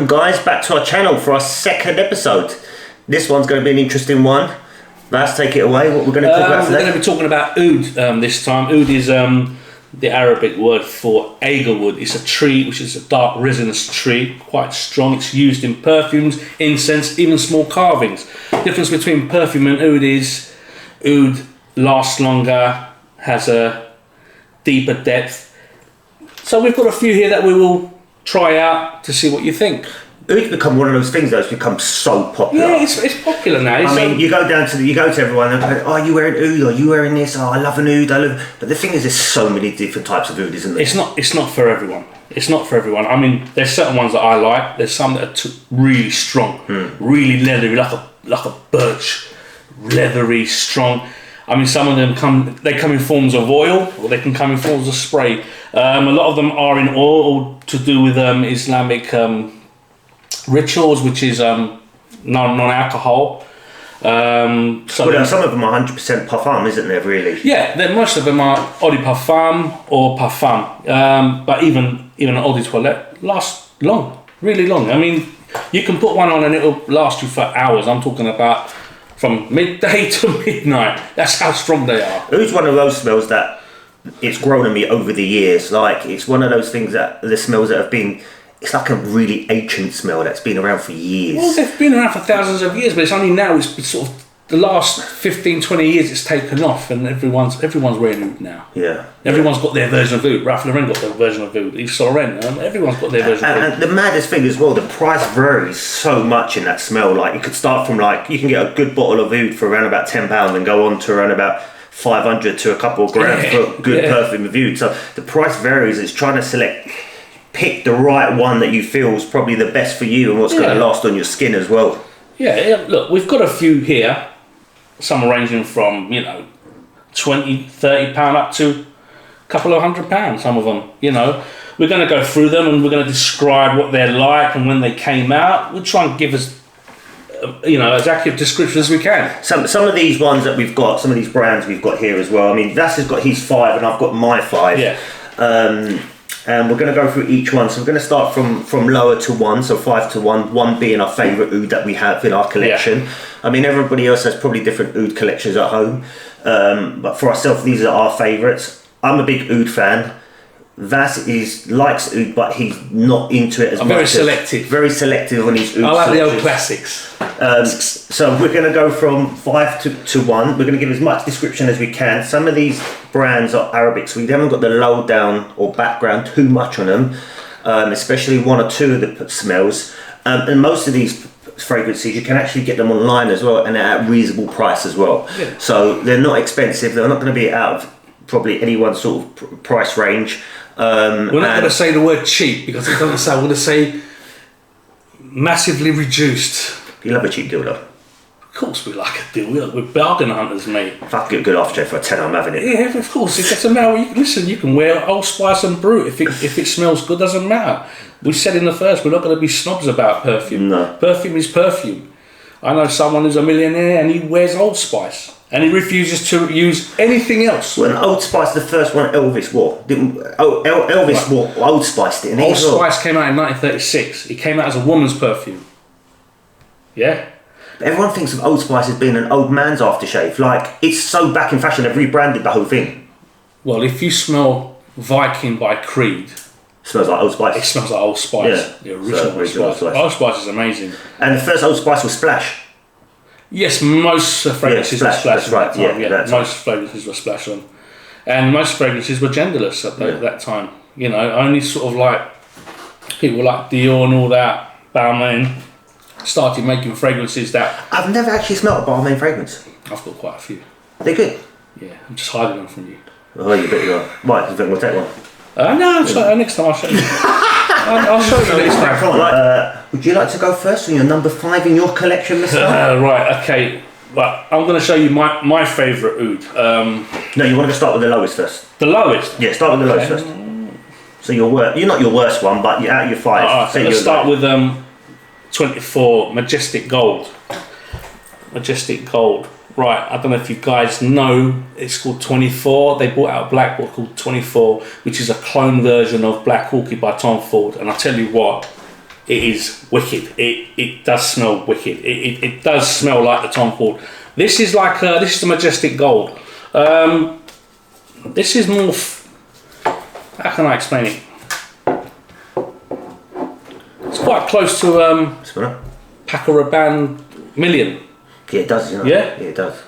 welcome guys back to our channel for our second episode. This one's going to be an interesting one. Let's take it away. What we're going to talk about today? We're going to be talking about oud this time. Oud is the Arabic word for agarwood. It's a tree which is a dark resinous tree, quite strong. It's used in perfumes, incense, even small carvings. The difference between perfume and oud is oud lasts longer, has a deeper depth. So we've got a few here that we will try out to see what you think. Oud's become one of those things that's become so popular. Yeah, it's popular now. I mean, you go to everyone and go, "Oh, are you wearing oud? Are you wearing this? Oh, I love an oud. But the thing is, there's so many different types of oud, isn't there? It's not for everyone. It's not for everyone. I mean, there's certain ones that I like. There's some that are really strong, really leathery, like a birch, leathery, strong. I mean, some of them come in forms of oil, or they can come in forms of spray. A lot of them are in oil, to do with Islamic rituals, which is non-alcohol. Some of them are 100% parfum, isn't there? Really? Yeah, most of them are Oud Perfume or Parfum. But even an Oud Toilette lasts long, really long. I mean, you can put one on and it'll last you for hours. I'm talking about from midday to midnight. That's how strong they are. Oud's one of those smells that it's grown on me over the years. Like, it's one of those things that the smells that have been. It's like a really ancient smell that's been around for years. Well, they've been around for thousands of years, but it's only now, it's sort of the last 15, 20 years it's taken off, and everyone's wearing oud now. Yeah. Everyone's got their version of oud. Ralph Lauren got their version of oud. Yves Saint Laurent, everyone's got their version of oud. And the maddest thing as well, the price varies so much in that smell. Like, you could start from you can get a good bottle of oud for around about £10 and go on to around about 500 to a couple of grand for good perfume of oud. So the price varies. It's trying to pick the right one that you feel is probably the best for you and what's going to last on your skin as well. Yeah, look, we've got a few here. Some ranging from, £20, £30 up to a couple of £100, some of them, We're going to go through them and we're going to describe what they're like and when they came out. We'll try and give us, as accurate description as we can. Some of these ones that we've got, some of these brands we've got here as well. I mean, Vas has got his 5 and I've got my 5. Yeah. And we're going to go through each one. So we're going to start from lower to 1, so 5 to 1. 1 being our favourite oud that we have in our collection. Yeah. I mean, everybody else has probably different oud collections at home. But for ourselves, these are our favourites. I'm a big oud fan. Vas likes oud, but he's not into it as much. Very selective. Very selective on his oud. I like the old classics. So we're going to go from 5 to 1. We're going to give as much description as we can. Some of these brands are Arabic, so we haven't got the lowdown or background too much on them, especially 1 or 2 of the smells. And most of these fragrances, you can actually get them online as well, and at a reasonable price as well. Yeah. So they're not expensive. They're not going to be out of probably anyone's sort of price range. We're not going to say the word cheap because it doesn't sound. We're going to say massively reduced. You love a cheap deal, though. Of course, we like a deal. We're bargain hunters, mate. If I can get a good off-check for a 10, I'm having it. Yeah, of course. It doesn't matter. Listen, you can wear Old Spice and Brut. If it smells good, doesn't matter. We said in the first, we're not going to be snobs about perfume. No. Perfume is perfume. I know someone who's a millionaire and he wears Old Spice. And he refuses to use anything else. Well, Old Spice, the first one Elvis wore. Elvis wore Old Spice, didn't he? Old Spice came out in 1936. It came out as a woman's perfume. Yeah? But everyone thinks of Old Spice as being an old man's aftershave. Like, it's so back in fashion, they've rebranded the whole thing. Well, if you smell Viking by Creed... It smells like Old Spice. It smells like Old Spice. Yeah. The original Old Spice. Old Spice is amazing. And the first Old Spice was Splash. Yes, most fragrances were Splash. That's right. Most fragrances were Splash on, and most fragrances were genderless at that time. Only sort of like people like Dior and all that, Balmain, started making fragrances that. I've never actually smelled a Balmain fragrance. I've got quite a few. They're good. Yeah, I'm just hiding them from you. Oh, you bet you are. Right, you think we'll take one? No, next time I'll show you. I'll show you next time. Would you like to go first on your number 5 in your collection, Mr.? Right, okay. Right, I'm going to show you my favourite oud. No, you want to start with the lowest first. The lowest? Yeah, start with the lowest first. So you're not your worst one, but you're out of your 5. So let's start with 24 Majestic Gold. Majestic Gold. Right, I don't know if you guys know, it's called 24. They brought out a black book called 24, which is a clone version of Black Orchid by Tom Ford. And I tell you what, it is wicked. It does smell wicked. It does smell like the Tom Ford. This is like this is the Majestic Gold. This is more. How can I explain it? It's quite close to Paco Rabanne Million. Yeah, it does. You know? Yeah? Yeah, it does.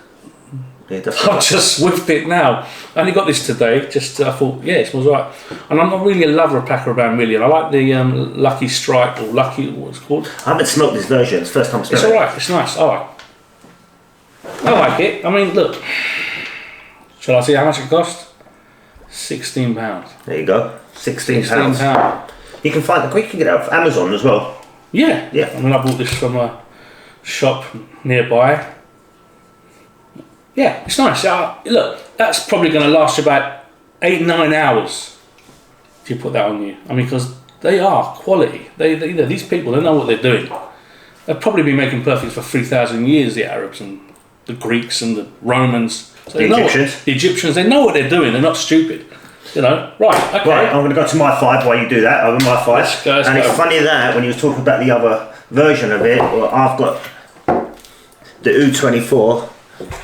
Yeah, it does. I've just whiffed it now. I only got this today. Just I thought, yeah, it smells right. And I'm not really a lover of Paco Rabanne Million. I like the Lucky Strike or Lucky, what's it called? I haven't smelt this version. It's the first time I'm smelling It's alright. It's nice. Alright. I like it. I mean, look. Shall I see how much it cost? £16. There you go. £16. £16. You can find you can get it off Amazon as well. Yeah. Yeah. I mean, I bought this from a shop nearby. Yeah, it's nice. Look, that's probably going to last you about 8-9 hours if you put that on you. I mean, because they are quality. These people, they know what they're doing. They've probably been making perfumes for 3,000 years, the Arabs and the Greeks and the Romans. So The Egyptians. The Egyptians, they know what they're doing. They're not stupid. You know, right, okay. Right, I'm going to go to my 5 while you do that. Over my 5. Let's go. It's funny that when you was talking about the other version of it, well, I've got the Oud 24,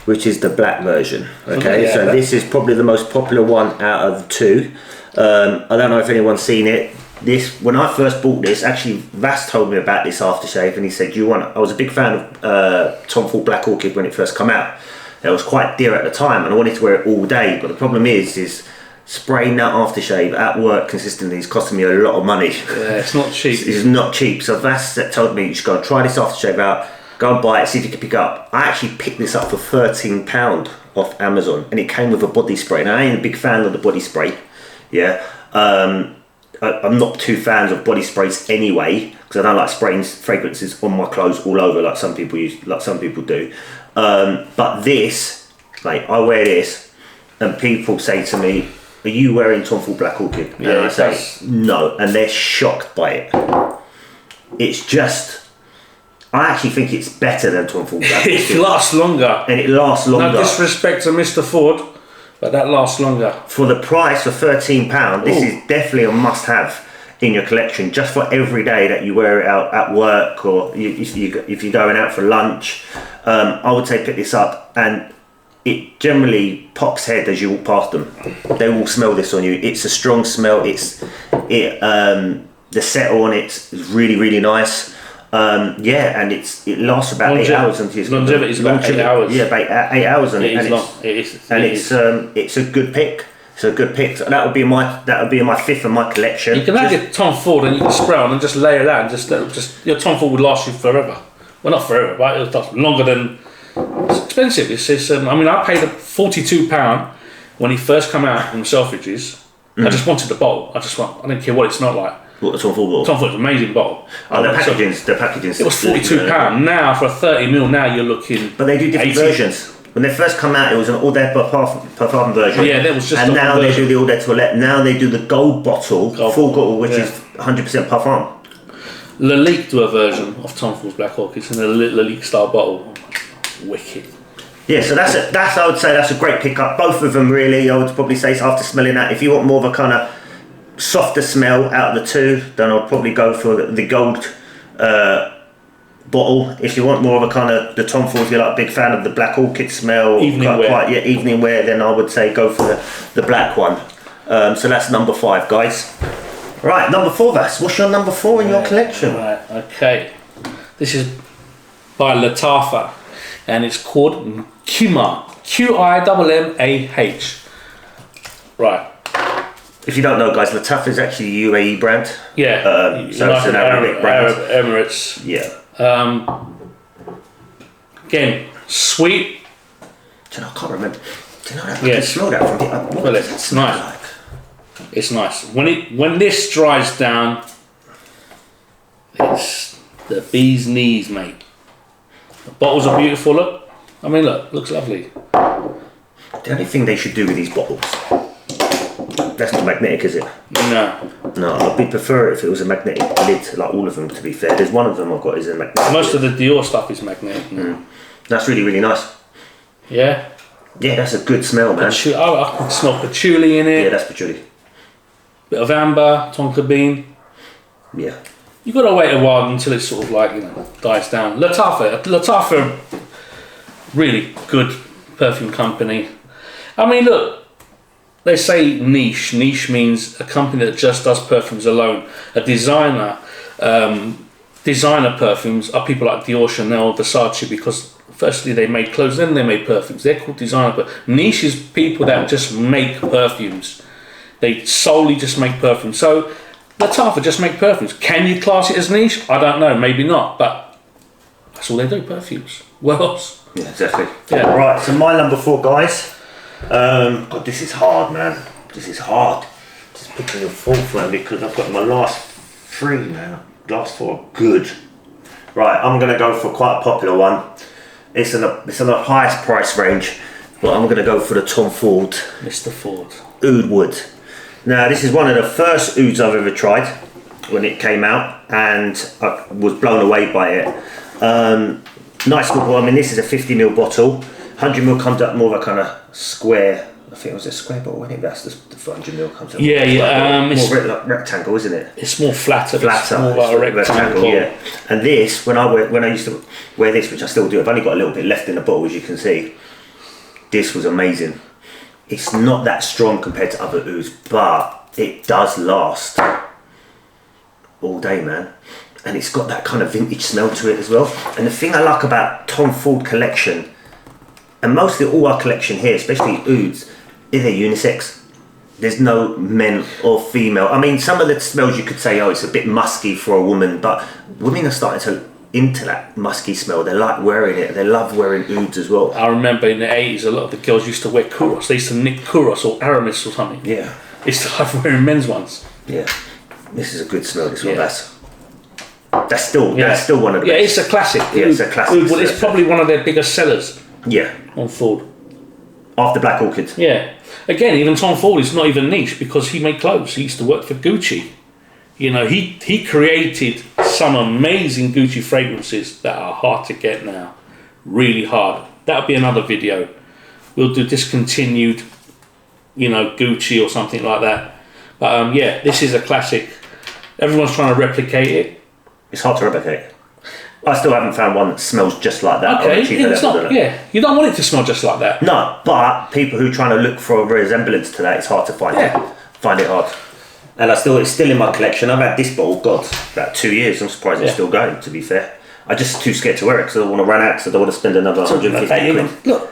which is the black version. Okay, Yeah, so this is probably the most popular one out of the two. I don't know if anyone's seen it. This, when I first bought this, actually Vas told me about this aftershave, and he said, "Do you want?" I was a big fan of Tom Ford Black Orchid when it first came out. It was quite dear at the time, and I wanted to wear it all day. But the problem is spraying that aftershave at work consistently is costing me a lot of money. Yeah, it's not cheap. It's not cheap. So Vas told me, "You should go and try this aftershave out. Go and buy it, see if you can pick it up." I actually picked this up for £13 off Amazon, and it came with a body spray. And I ain't a big fan of the body spray. Yeah, I'm not too fans of body sprays anyway, because I don't like spraying fragrances on my clothes all over like some people do. But this, like, I wear this, and people say to me, "Are you wearing Tom Ford Black Orchid?" And Yeah, I say no, and they're shocked by it. It's just, I actually think it's better than Tom Ford Black Orchid. It lasts longer. And it lasts longer. No disrespect to Mr. Ford, but that lasts longer. For the price of £13, this is definitely a must-have in your collection, just for every day that you wear it out at work, or if you're going out for lunch. I would say pick this up, and it generally pops head as you walk past them. They will smell this on you. It's a strong smell. The settle on it is really, really nice. Yeah, and it lasts about 8 hours until it's longevity is about 8 hours. Yeah, about 8 hours on it. It's a good pick. It's a good pick. So that would be my fifth of my collection. You can have your Tom Ford and you can spray on and just layer that, and just your Tom Ford would last you forever. Well, not forever, but it'll last longer than. It's expensive. I mean, I paid £42 when he first came out from Selfridges. I just wanted the bottle. I didn't care what it smelled like. What, the Tom Ford bottle? Tom Ford's an amazing bottle. Oh, the packaging's. It was £42. Now for a 30ml, now you're looking. But they do different versions. When they first come out, it was an Eau de Parfum version. Yeah, that was just. And now they do the Eau de Toilette. Now they do the gold bottle, full bottle, which is 100% Parfum. Lalique do a version of Tom Ford's Black Orchids in a Lalique style bottle. Wicked. Yeah, so I would say that's a great pickup. Both of them, really. I would probably say, after smelling that, if you want more of a kind of softer smell out of the two, then I'd probably go for the gold bottle. If you want more of a kind of the Tom Ford, if you're like a big fan of the Black Orchid smell, evening wear, then I would say go for the black one. So that's number 5, guys. Right, number 4, Vas. What's your number 4 in your collection? Right, okay. This is by Latafa, and it's called Qimah. Qimmah. Right. If you don't know, guys, Latafa is actually a UAE brand. Yeah. So it's an Arabic brand. Arab Emirates. Yeah. Again, sweet. Do you know, I can't remember. Do you know that? I can smell that from here. Well, it's nice. Like? It's nice. When this dries down, it's the bee's knees, mate. The bottles are beautiful. Look. I mean, looks lovely. The only thing they should do with these bottles, that's not magnetic, is it? No. No, I'd prefer it if it was a magnetic lid, like all of them, to be fair. There's one of them I've got is a magnetic Most lid. of the Dior stuff is magnetic. That's really, really nice. Yeah? Yeah, that's a good smell, man. I can smell patchouli in it. Yeah, that's patchouli. Bit of amber, tonka bean. Yeah. You've got to wait a while until it sort of like, you know, dies down. Latafa, really good perfume company. I mean, look, they say niche. Niche means a company that just does perfumes alone. A designer, designer perfumes are people like Dior, Chanel, Versace, because firstly they make clothes, then they make perfumes. They're called designer. But niche is people that just make perfumes. They solely just make perfumes. So Latafa just make perfumes. Can you class it as niche? I don't know, maybe not, but that's all they do, perfumes. What else? Yeah, exactly. Yeah. Right, so my number 4, guys. God, this is hard, man. This is hard. Just picking your 4th one because I've got my last 3 now. Last 4 are good. Right, I'm going to go for quite a popular one. It's in the highest price range, but I'm going to go for the Tom Ford. Mr. Ford. Oud Wood. Now, this is one of the first ouds I've ever tried when it came out, and I was blown away by it. Nice bottle. I mean, this is a 50ml bottle. 100ml comes up more of a kind of square. I think it was a square bottle, wasn't it? That's the 100ml comes up. Yeah. More like rectangle, isn't it? It's more flatter. Flatter. It's more like a rectangle. Yeah. And this, when I used to wear this, which I still do, I've only got a little bit left in the bottle, as you can see. This was amazing. It's not that strong compared to other ouds, but it does last all day, man. And it's got that kind of vintage smell to it as well. And the thing I like about Tom Ford collection, and mostly all our collection here, especially ouds, is they're unisex. There's no men or female. I mean, some of the smells you could say, oh, it's a bit musky for a woman, but women are starting to into that musky smell. They like wearing it. They love wearing ouds as well. I remember in the 80s, a lot of the girls used to wear Kouros. They used to nick Kouros or Aramis or something. Yeah. They used to love wearing men's ones. Yeah. This is a good smell, this one. That's still one of the best. Yeah, it's a classic. Yeah, it's a classic. Well, it's probably one of their biggest sellers. Yeah. On Ford. After Black Orchid. Yeah. Again, even Tom Ford is not even niche because he made clothes. He used to work for Gucci. You know, he created some amazing Gucci fragrances that are hard to get now. Really hard. That'll be another video. We'll do discontinued, you know, Gucci or something like that. But yeah, this is a classic. Everyone's trying to replicate it. It's hard to replicate. I still haven't found one that smells just like that. Okay, it's not, yeah. You don't want it to smell just like that. No, but people who are trying to look for a resemblance to that, it's hard to find. Yeah. Find it hard. And it's still in my collection. I've had this bottle, God, about 2 years. I'm surprised it's still going, to be fair. I'm just too scared to wear it because I don't want to run out, because I don't want to spend another 150 quid. Look,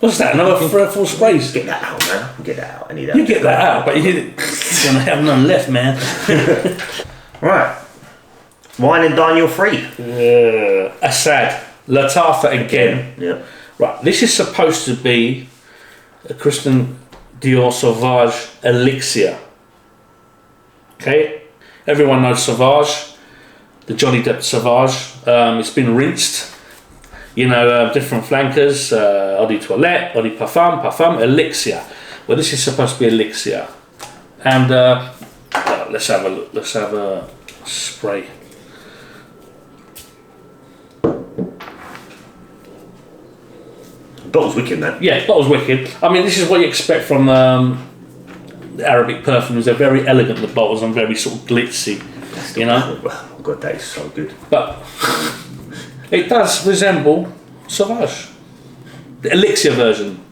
what's that? Another 3 or 4 sprays? Get that out, man. Get that out. I need that. You get that out, but you're going to have none left, man. Right. Wine and dine, you're free. Assad. Latafa again. Yeah. Right, this is supposed to be a Christian Dior Sauvage Elixir. Okay, everyone knows Sauvage, the Johnny Depp Sauvage. It's been rinsed, you know, different flankers, Eau de Toilette, Eau de Parfum, Elixir. Well, this is supposed to be Elixir. And let's have a look, let's have a spray. Bottle's wicked, man. Yeah, bottle's wicked. I mean, this is what you expect from the Arabic perfumes. They're very elegant, the bottles, and very sort of glitzy, you know? Oh God, that is so good. But it does resemble Sauvage, the Elixir version.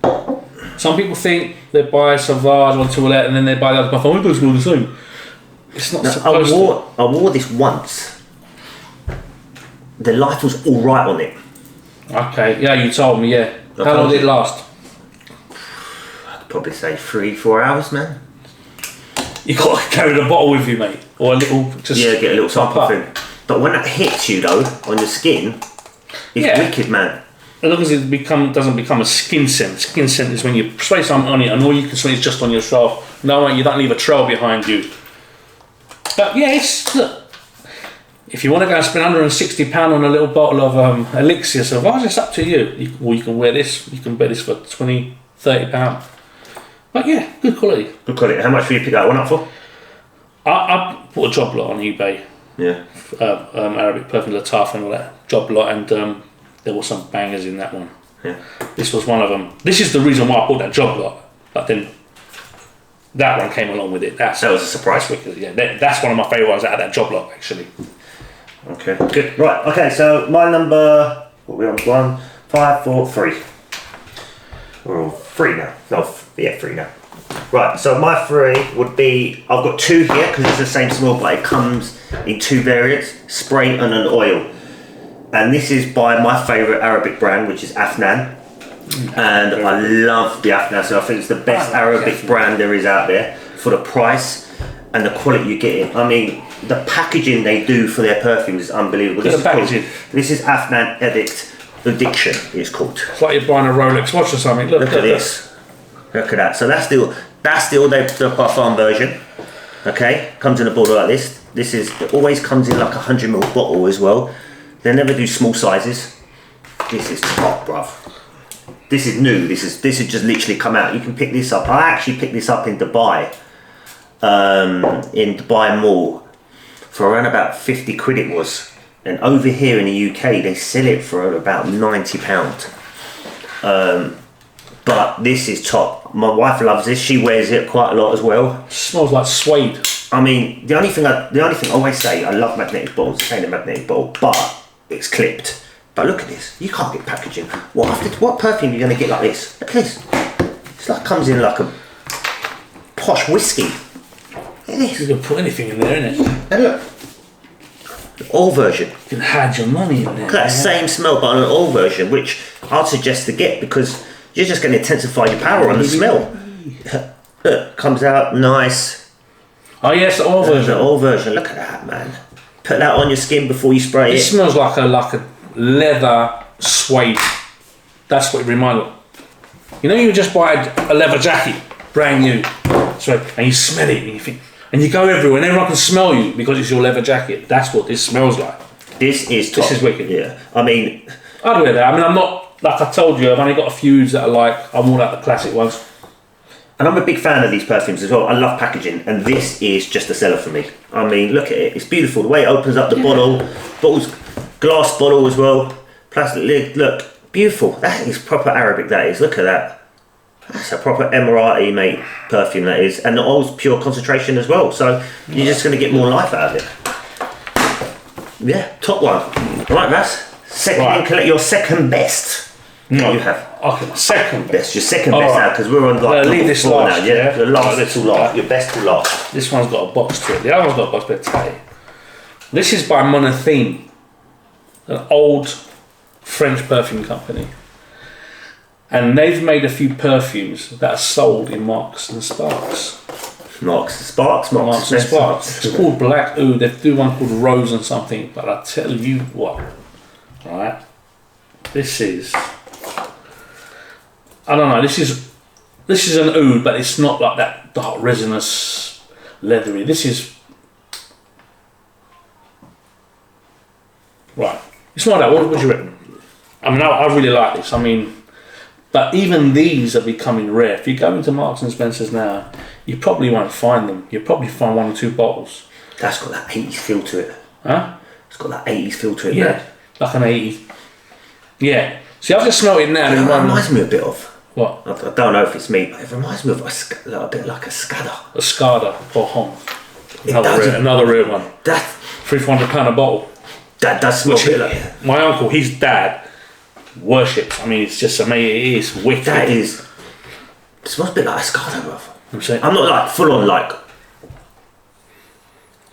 Some people think they buy Sauvage on Toilette and then they buy the other parfum. It does smell the same. It's not supposed to. I wore this once. The light was all right on it. Okay, yeah, you told me, yeah. How long did it last? I'd probably say 3-4 hours, man. You got to carry the bottle with you, mate, or a little. Just get a little sample thing. But when that hits you though on your skin, it's wicked, man. As long as it doesn't become a skin scent. Skin scent is when you spray something on it and all you can smell is just on yourself. No, you don't leave a trail behind you. But yeah, look. If you want to go and spend £160 on a little bottle of Elixir Sauvage, it's up to you. Or you can wear this. You can buy this for £20-30. But yeah, good quality. Good quality. How much will you pick that one up for? I bought a job lot on eBay. Yeah. Arabic Perfume, Latafa and all that. Job lot, and there were some bangers in that one. Yeah. This was one of them. This is the reason why I bought that job lot. But then That one came along with it. That was a surprise. That's wicked. Yeah, that's one of my favourite ones out of that job lot, actually. Okay, good. Right, okay, so my number, what are we on? 1, 5, 4, 3. We're on 3 now. No, 3 now. Right, so my 3 would be, I've got 2 here because it's the same smell, but it comes in 2 variants, spray and an oil. And this is by my favourite Arabic brand, which is Afnan. And I love the Afnan, so I think it's the best Arabic brand there is out there for the price and the quality you get in. I mean, the packaging they do for their perfumes is unbelievable. This is Afnan Addiction, it's called. It's like you're buying a Rolex watch or something. Look at this. Look at that. So that's the Parfum version. Okay, comes in a bottle like this. It always comes in like a 100ml bottle as well. They never do small sizes. This is top, bruv. This is new. This is just literally come out. You can pick this up. I actually picked this up in Dubai. In Dubai Mall for around about 50 quid it was. And over here in the UK they sell it for about £90. But this is top. My wife loves this. She wears it quite a lot as well. It smells like suede. I mean, the only thing I always say, I love magnetic bottles. This ain't a magnetic bottle, but it's clipped. But look at this. You can't get packaging. What perfume are you going to get like this? Look at this. It's like comes in like a posh whiskey. Look at this. You can put anything in there, innit? And look. The oil version. You can hide your money in there. Look at that same smell, but on an oil version, which I'd suggest to get because you're just going to intensify your power on the smell. Look, comes out nice. Oh yes, the oil version. The oil version. Look at that, man. Put that on your skin before you spray it. It smells like a leather suede. That's what it reminds me of. You know, you just buy a leather jacket, brand new, and you smell it, and you think, and you go everywhere, and everyone can smell you because it's your leather jacket. That's what this smells like. This is top. This is wicked. Yeah, I mean, I'd wear that. I mean, I'm not, like I told you, I've only got a few that I like. I'm all like the classic ones. And I'm a big fan of these perfumes as well. I love packaging, and this is just a seller for me. I mean, look at it. It's beautiful. The way it opens up the bottle's glass bottle as well. Plastic lid. Look, beautiful. That is proper Arabic. That is. Look at that. That's a proper Emirati mate perfume. That is, and the oil's pure concentration as well. So you're just going to get more life out of it. Yeah, top one. All right, Vas. Second, collect your second best. No, you have. Okay, second best. Your second best now because we're on like leave this last now. Yeah, the last little last. Your best will last. This one's got a box to it. The other one's got a box, but tight. This is by Monotheme, an old French perfume company, and they've made a few perfumes that are sold in Marks and Sparks. Marks and Sparks. It's called Black Oud. They do one called Rose and something, but I tell you what, right? This is. I don't know. This is an oud, but it's not like that dark resinous, leathery. This is right. It's not that. What do you reckon? I mean, I really like this. I mean, but even these are becoming rare. If you go into Marks and Spencer's now, you probably won't find them. You'll probably find 1 or 2 bottles. That's got that 80s feel to it. Huh? It's got that 80s feel to it. Yeah, man. like an 80s. Yeah. See, I've just smelled it now. It reminds me a bit of. What? I don't know if it's me, but it reminds me of a bit like a Scada. A Scada or Hong. Another rare one. That £300 a bottle. That does smell a bit like. My uncle, his dad, worships. I mean, it's just amazing. It is wicked. That is. It smells a bit like a Scada, bro. I'm not like full on like.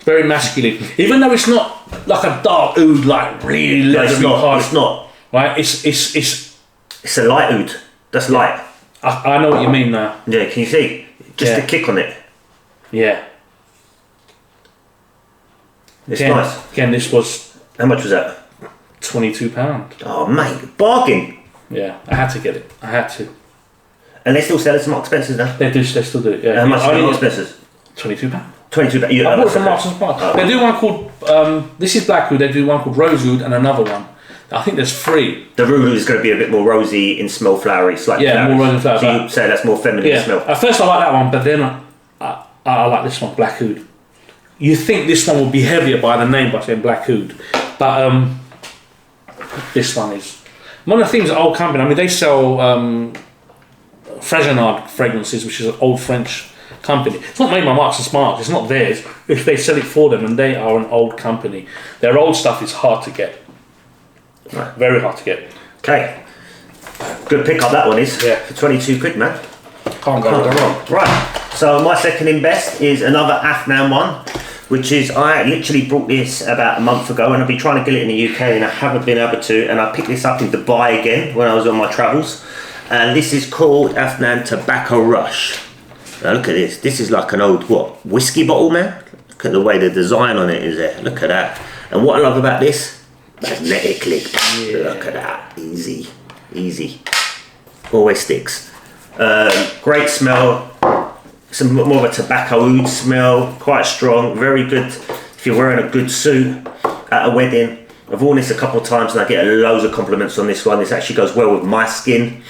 Very masculine, even though it's not like a dark oud, like really leathery hard. It's not. Right? It's a light oud. That's light. I know what you mean now. Yeah, can you see? Just the kick on it. Yeah. It's nice. Again, this was. How much was that? £22. Oh mate, bargain. Yeah, I had to get it. I had to. And they still sell it to Marks and Spencer's now? They still do it. Yeah. How much is Marks and Spencer's? £22. £22. I bought it from Marks and Spencer's. Oh. They do one called. This is Black Oud. They do one called Rose Oud and another one. I think there's 3. The Rulu is going to be a bit more rosy in smell, flowery, slightly flowery. More rosy flowery. So you say that's more feminine smell. At first I like that one, but then I like this one, Black Oud. You think this one will be heavier by the name by saying Black Oud, but this one is. Monotheme's an old company. I mean, they sell Fragonard fragrances, which is an old French company. It's not made by Marks and Sparks. It's not theirs. If they sell it for them, and they are an old company, their old stuff is hard to get. Right. Very hard to get. Okay. Good pick up that one is. Yeah. For 22 quid, man. Can't go wrong. Right. So my second in best is another Afnan one, which is, I literally brought this about a month ago, and I've been trying to get it in the UK and I haven't been able to, and I picked this up in Dubai again when I was on my travels, and this is called Afnan Tobacco Rush. Now look at this. This is like an old, what, whiskey bottle, man? Look at the way the design on it is there. Look at that. And what I love about this, magnetic lid. Yeah. Look at that. Easy. Easy. Always sticks. Great smell. Some more of a tobacco oud smell. Quite strong. Very good if you're wearing a good suit at a wedding. I've worn this a couple of times and I get loads of compliments on this one. This actually goes well with my skin.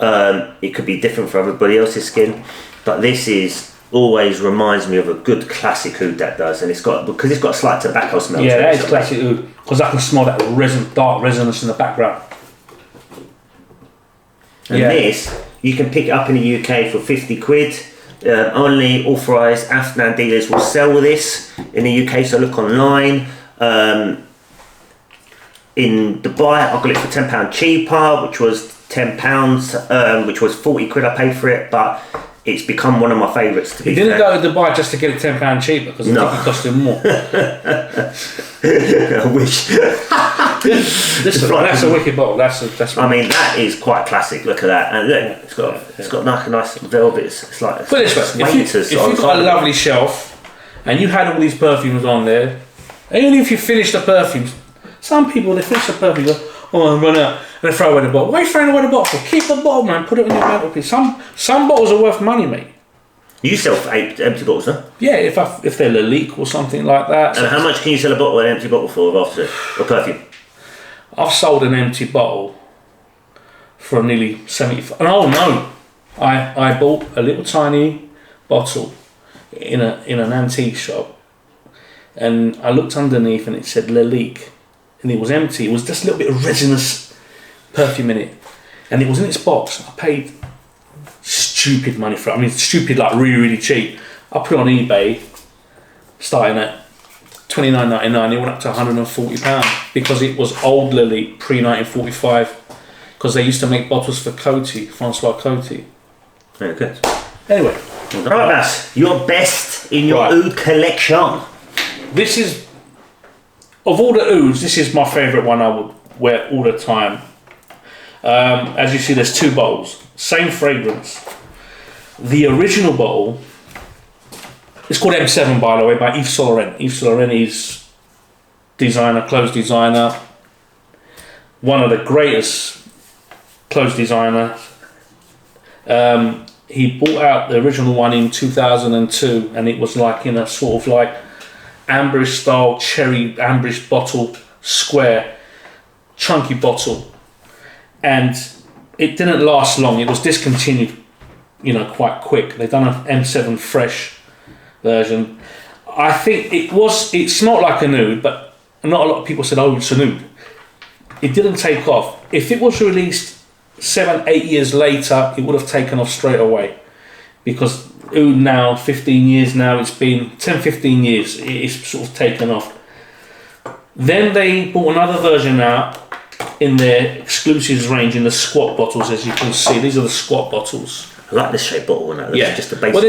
It could be different for everybody else's skin, but this is always reminds me of a good classic oud that does, and because it's got a slight tobacco smell. Yeah, that is classic oud, because I can smell that dark resonance in the background. And this, you can pick it up in the UK for 50 quid. Only authorised Afnan dealers will sell this in the UK, so look online. In Dubai, I got it for £10 cheaper, which was £10, which was 40 quid I paid for it, but it's become one of my favourites, to be fair. You didn't go to Dubai just to get it £10 cheaper, because it cost him more. I wish. That's a wicked bottle. I mean, that is quite classic. Look at that, and look, it's got like a nice velvet. It's like. Put it this way: if you've got a lovely shelf, and you had all these perfumes on there, and even if you finish the perfumes, some people they finish the perfume, go, oh, I run out, and they throw away the bottle. Why are you throwing away the bottle for? Keep the bottle, man. Put it on your mantelpiece. Some bottles are worth money, mate. You sell empty bottles, huh? Yeah, if they're Lalique or something like that. And how much can you sell an empty bottle for after a perfume? I've sold an empty bottle for nearly 75. Oh no, I bought a little tiny bottle in an antique shop, and I looked underneath and it said Lalique, and it was empty. It was just a little bit of resinous perfume in it, and it was in its box. I paid stupid money for it. I mean, stupid, like really, really cheap. I put it on eBay, starting at $29.99. It went up to £140 because it was old Lalique pre-1945, because they used to make bottles for Coty, Francois Coty. Very good. Anyway, right, Vas, your best in your oud collection. This is, of all the ouds, this is my favourite one. I would wear all the time. As you see, there's two bottles, same fragrance. The original bottle, it's called M7, by the way, by Yves Saint Laurent. Yves Saint Laurent is clothes designer, one of the greatest clothes designers. He bought out the original one in 2002, and it was like in a sort of like ambrish style, cherry ambrish bottle, square, chunky bottle. And it didn't last long. It was discontinued, quite quick. They've done an M7 fresh version. I think it smelled like an oud, but not a lot of people said, oh, it's an oud. It didn't take off. If it was released 7-8 years later, it would have taken off straight away, because oud now, 15 years now, it's been 10-15 years, it's sort of taken off. Then they bought another version out in their exclusives range in the squat bottles, as you can see. These are the squat bottles. I like this shape bottle, and yeah, just the basic. Well,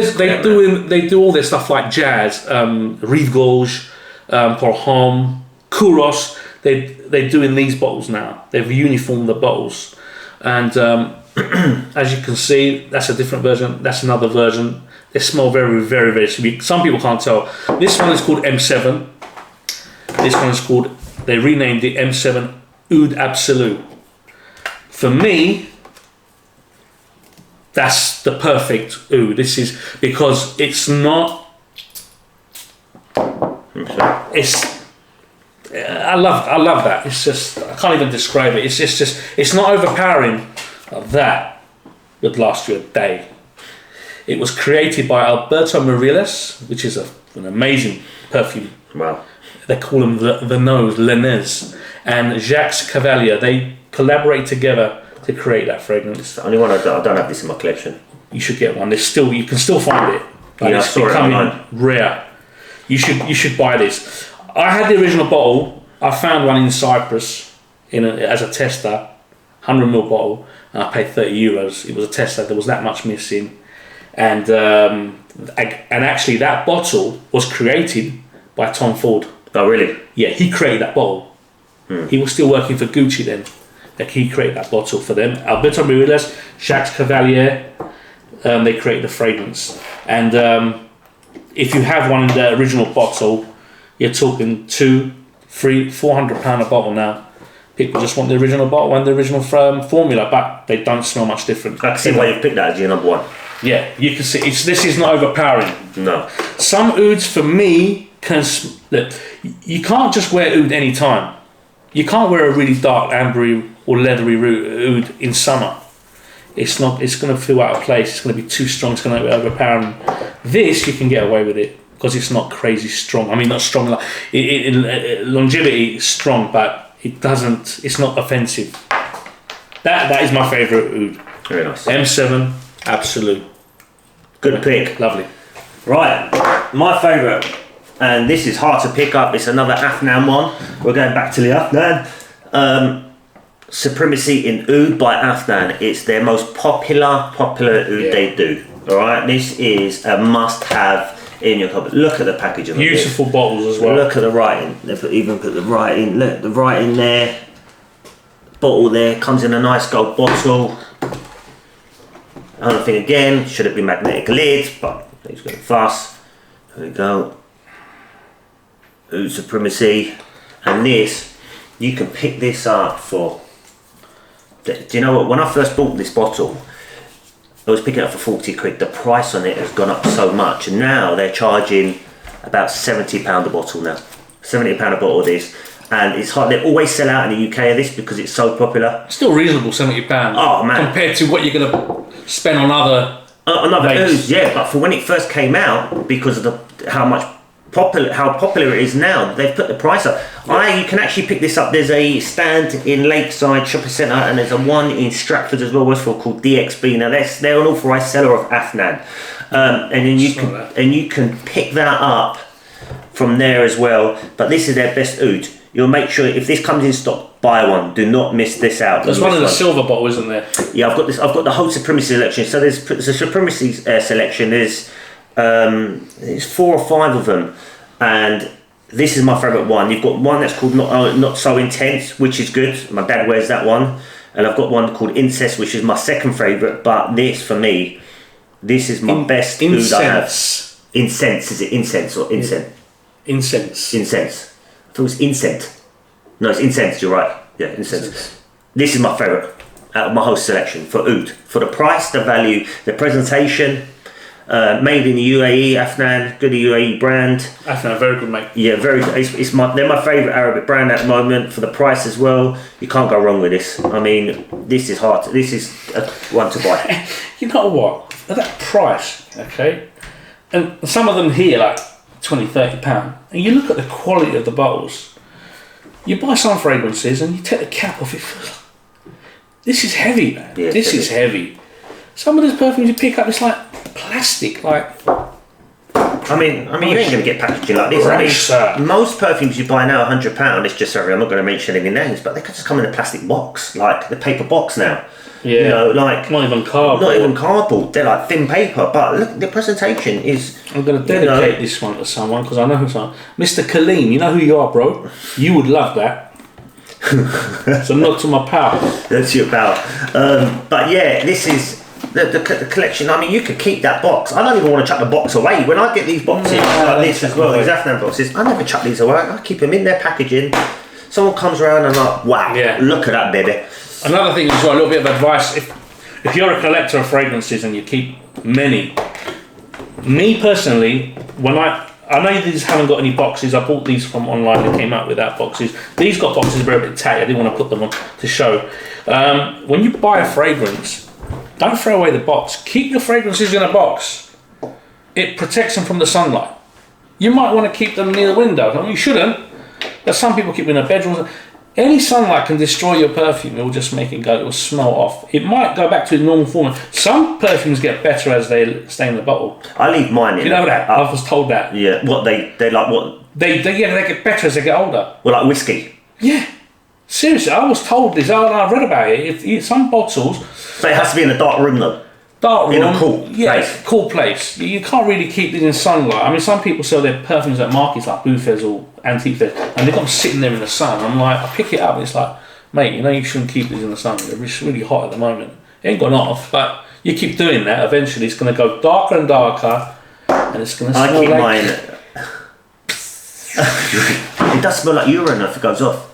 they do all their stuff like Jazz, Rive Gauche, Porhomme, Kouros. They're doing these bottles now. They've uniformed the bottles, and as you can see, that's a different version. That's another version. They smell very, very, very sweet. Some people can't tell. This one is called M7. This one is called. They renamed it M7 Oud Absolute. For me, that's the perfect oud. This is because it's not. I love that. It's just, I can't even describe it. It's not overpowering. That would last you a day. It was created by Alberto Morillas, which is an amazing perfume. Wow. They call him the nose, Le Nez, and Jacques Cavalier. They collaborate together to create that fragrance. It's the only one I don't have this in my collection. You should get one. You can still find it. But Yeah, I it's saw it becoming online. rare. You should buy this. I had the original bottle. I found one in Cyprus as a tester, 100ml bottle, and I paid €30. It was a tester. There was that much missing, and actually that bottle was created by Tom Ford. Oh, really? Yeah, he created that bottle. He was still working for Gucci then. Like, he created that bottle for them. Alberto Morillas, Jacques Cavalier, they created the fragrance. And if you have one in the original bottle, you're talking £200, £300, £400 a bottle now. People just want the original bottle and the original formula, but they don't smell much different. I can see why you've picked that as your number one. Yeah, you can see this is not overpowering. No. Some ouds for me look. You can't just wear oud any time. You can't wear a really dark ambery or leathery oud in summer. It's not. It's going to feel out of place. It's going to be too strong. It's going to be overpowering. This you can get away with it because it's not crazy strong. I mean, not strong like longevity is strong, but it doesn't. It's not offensive. That is my favourite oud. Very nice. M7, absolute. Good pick. Lovely. Right, my favourite, and this is hard to pick up. It's another Afnan one. We're going back to the Afnan. Supremacy in Oud by Afnan. It's their most popular oud they do. All right, this is a must-have in your cupboard. Look at the packaging. Beautiful bottles as well. Look at the writing. They've even put the writing. Look, the writing there. Bottle there comes in a nice gold bottle. Another thing again, should have been magnetic lid, but it's going to fuss. There we go. Oud Supremacy, and this you can pick this up for. Do you know what? When I first bought this bottle, I was picking it up for 40 quid. The price on it has gone up so much, and now they're charging about £70 a bottle now. £70 a bottle of this, and it's hard. They always sell out in the UK of this because it's so popular. Still reasonable, £70. Oh man! Compared to what you're going to spend on other ouds, yeah. But for when it first came out, because of how popular it is now, they've put the price up. You can actually pick this up. There's a stand in Lakeside Shopping Centre, and there's a one in Stratford as well, Westfield, called DXB. Now they're an authorised seller of Afnan, and then you can pick that up from there as well. But this is their best oud. You'll make sure if this comes in stock, buy one. Do not miss this out. There's one in the silver bottle, isn't there? Yeah, I've got this. I've got the whole Supremacy selection. So there's a Supremacy selection. There's 4 or 5 of them, and this is my favourite one. You've got one that's called Not So Intense, which is good. My dad wears that one, and I've got one called Incest, which is my second favourite. But this, for me, this is my best oud I have. Incense, is it incense or incense? Incense. Incense. I thought it was incense. No, it's incense. You're right. Yeah, incense. This is my favourite out of my whole selection for oud. For the price, the value, the presentation. Made in the UAE, Afnan, good UAE brand. Afnan, very good, mate. Yeah, very good. They're my favourite Arabic brand at the moment. For the price as well, you can't go wrong with this. I mean, this is hard. This is one to buy. You know what? At that price, okay, and some of them here like £20-30, and you look at the quality of the bottles. You buy some fragrances and you take the cap off it. This is heavy, man. Yeah, this is heavy. Some of these perfumes you pick up, it's like plastic, like. I mean, you ain't gonna get packaging like this. I mean, most perfumes you buy now £100. It's just sorry, I'm not gonna mention any names, but they can just come in a plastic box, like the paper box now. Yeah. You know, like not even cardboard. Not even cardboard. They're like thin paper, but look, the presentation is. I'm gonna dedicate this one to someone because I know who someone. Mr. Kaleem, you know who you are, bro. You would love that. So not to my pal. That's your pal. But yeah, this is. The collection. I mean, you could keep that box. I don't even want to chuck the box away. When I get these boxes like this as well, these Afnan boxes, I never chuck these away. I keep them in their packaging. Someone comes around and I'm like, wow, look at that, baby. Another thing as well, a little bit of advice. If you're a collector of fragrances and you keep many, me personally, when I know these haven't got any boxes. I bought these from online. They came out without boxes. These got boxes, but a bit tight. I didn't want to put them on to show. When you buy a fragrance, don't throw away the box. Keep your fragrances in a box. It protects them from the sunlight. You might want to keep them near the window. I mean, you shouldn't. But some people keep them in their bedrooms. Any sunlight can destroy your perfume. It will just make it go. It will smell off. It might go back to its normal form. Some perfumes get better as they stay in the bottle. I leave mine in. You know that? I was told that. Yeah. What they like? What they get better as they get older. well, like whiskey. Yeah. Seriously, I was told this. I read about it. Some bottles. So it has to be in a dark room though. Dark room, in a cool place. Cool place. You can't really keep these in sunlight. I mean, some people sell their perfumes at markets like Bouffez or Antique Fairs, and they've got them sitting there in the sun. I'm like, I pick it up, and it's like, mate, you know you shouldn't keep these in the sun. They're really hot at the moment. It ain't gone off, but you keep doing that. Eventually, it's going to go darker and darker, and it's going to smell I keep like... mine. It does smell like urine if it goes off.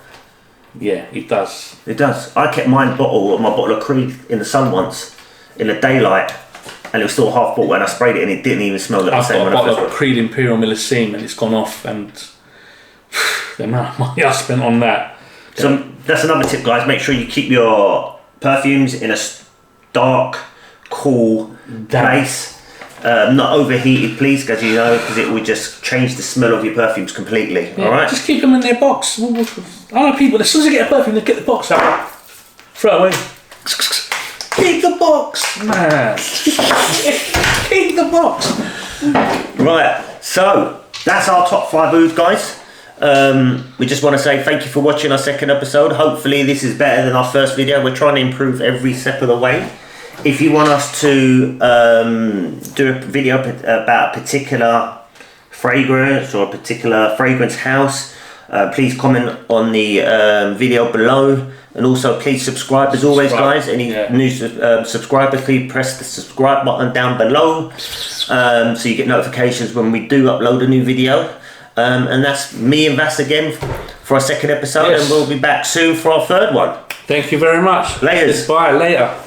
Yeah, it does. It does. I kept my bottle of Creed in the sun once, in the daylight, and it was still half bottle, and I sprayed it and it didn't even smell like the same. I've got a bottle of Creed Imperial Millesime, and it's gone off, and the amount of money I spent on that. So that's another tip, guys. Make sure you keep your perfumes in a dark, cool place. Not overheated, please, because you know, because it would just change the smell of your perfumes completely. Yeah, all right. Just keep them in their box. I know people. As soon as they get a perfume, they get the box out, throw it away. Keep the box, man. Keep the box. Right. So that's our top 5 ouds, guys. We just want to say thank you for watching our second episode. Hopefully this is better than our first video. We're trying to improve every step of the way. If you want us to do a video about a particular fragrance or a particular fragrance house, please comment on the video below, and also please subscribe as always, guys. Any new subscribers, please press the subscribe button down below, so you get notifications when we do upload a new video. And that's me and Vas again for our second episode, and we'll be back soon for our third one. Thank you very much. Laters. Bye, later.